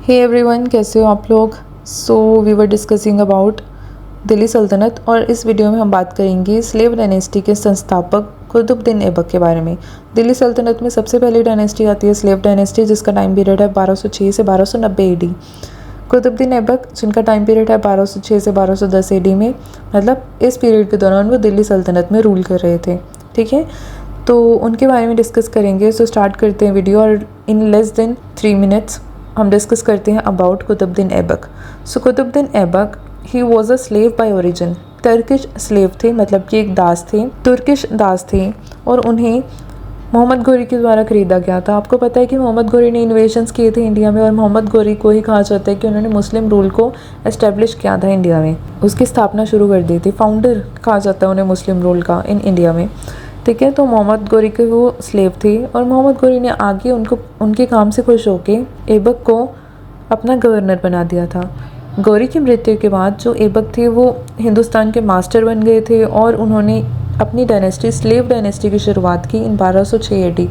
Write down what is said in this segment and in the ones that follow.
Hey everyone, कैसे हो आप लोग। We were discussing about Delhi Sultanate और इस वीडियो में हम बात करेंगे स्लेव डायनेस्टी के संस्थापक कुतुबुद्दीन ऐबक के बारे में। दिल्ली सल्तनत में सबसे पहली डायनेस्टी आती है स्लेव डायनेस्टी, जिसका टाइम पीरियड है 1206 से 1290 AD। कुतुबुद्दीन ऐबक जिनका टाइम पीरियड है 1206 से 1210 AD में, मतलब इस पीरियड के दौरान वो दिल्ली सल्तनत में रूल कर रहे थे। ठीक है, तो उनके बारे में डिस्कस करेंगे। सो स्टार्ट करते हैं वीडियो और इन लेस देन 3 मिनट्स हम डिस्कस करते हैं about Qutubuddin Aibak. So Qutubuddin Aibak he was a slave by origin. Turkish slave थे, मतलब कि एक दास थे, तुर्किश दास थे, और उन्हें मोहम्मद घोरी के द्वारा खरीदा गया था। आपको पता है कि मोहम्मद घोरी ने इन्वेशंस किए थे इंडिया में, और मोहम्मद घोरी को ही कहा जाता है कि उन्होंने मुस्लिम रूल को एस्टेब्लिश किया था इंडिया में, उसकी स्थापना शुरू कर दी थी। फाउंडर कहा जाता है उन्हें मुस्लिम रूल का इन इंडिया में। ठीक है, तो मोहम्मद घोरी के वो स्लेव थे, और मोहम्मद घोरी ने आगे उनके काम से खुश होकर ऐबक को अपना गवर्नर बना दिया था। घोरी की मृत्यु के बाद जो ऐबक थे वो हिंदुस्तान के मास्टर बन गए थे, और उन्होंने अपनी डायनेस्टी स्लेव डायनेस्टी की शुरुआत की इन 1206 AD।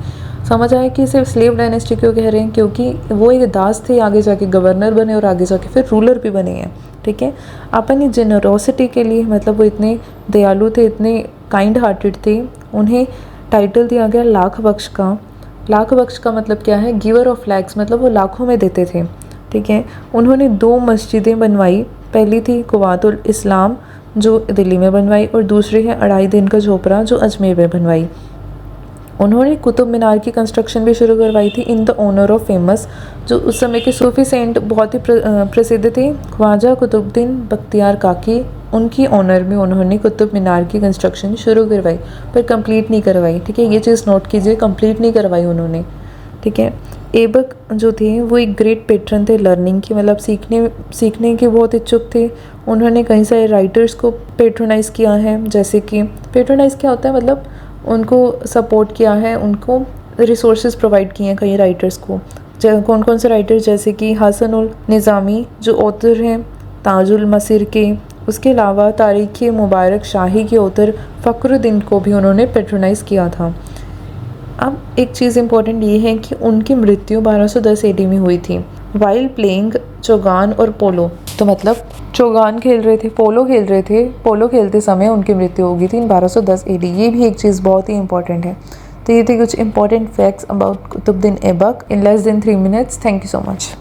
समझ आया कि सिर्फ स्लेव डायनेस्टी क्यों कह रहे हैं, क्योंकि वो एक दास थे, आगे जाके गवर्नर बने और आगे जाके फिर रूलर भी बने हैं। ठीक है, अपनी जेनरोसिटी के लिए, मतलब वो इतने दयालु थे, इतने काइंड हार्टेड थे, उन्हें टाइटल दिया गया लाख बख्श का। लाख बख्श का मतलब क्या है, गिवर ऑफ लैक्स, मतलब वो लाखों में देते थे। ठीक है, उन्होंने 2 मस्जिदें बनवाई। पहली थी कुव्वातुल इस्लाम जो दिल्ली में बनवाई, और दूसरी है अढ़ाई दिन का झोपड़ा जो अजमेर में बनवाई। उन्होंने कुतुब मीनार की कंस्ट्रक्शन भी शुरू करवाई थी in the honour of famous, जो उस समय के सूफी सेंट बहुत ही प्रसिद्ध थे, ख्वाजा कुतुबुद्दीन बख्तियार काकी। उनकी ऑनर में उन्होंने कुतुब मीनार की कंस्ट्रक्शन शुरू करवाई, पर कंप्लीट नहीं करवाई। ठीक है, ये चीज़ नोट कीजिए, कंप्लीट नहीं करवाई उन्होंने। ठीक है, ऐबक जो थे वो एक ग्रेट पेट्रन थे लर्निंग की, मतलब सीखने के बहुत इच्छुक थे। उन्होंने कई सारे राइटर्स को पेट्रोनाइज़ किया है, जैसे कि पेट्रोनाइज़ क्या होता है, मतलब उनको सपोर्ट किया है, उनको रिसोर्सेज प्रोवाइड किए हैं कई राइटर्स को। कौन कौन से राइटर्स, जैसे कि हसनुल निज़ामी जो ऑथर हैं ताजुल मसीर के। उसके अलावा तारीख़ मुबारक शाही के ऑथर फ़खरुद्दीन को भी उन्होंने पेट्रोनाइज़ किया था। अब एक चीज़ इम्पॉर्टेंट ये है कि उनकी मृत्यु 1210 AD में हुई थी वाइल प्लेइंग चौगान और पोलो। तो मतलब चौगान खेल रहे थे, पोलो खेल रहे थे, पोलो खेलते समय उनकी मृत्यु हो गई थी 1210 AD। ये भी एक चीज़ बहुत ही इंपॉर्टेंट है। तो ये थे कुछ important facts about Qutubuddin Aibak in less than 3 minutes. Thank you so much.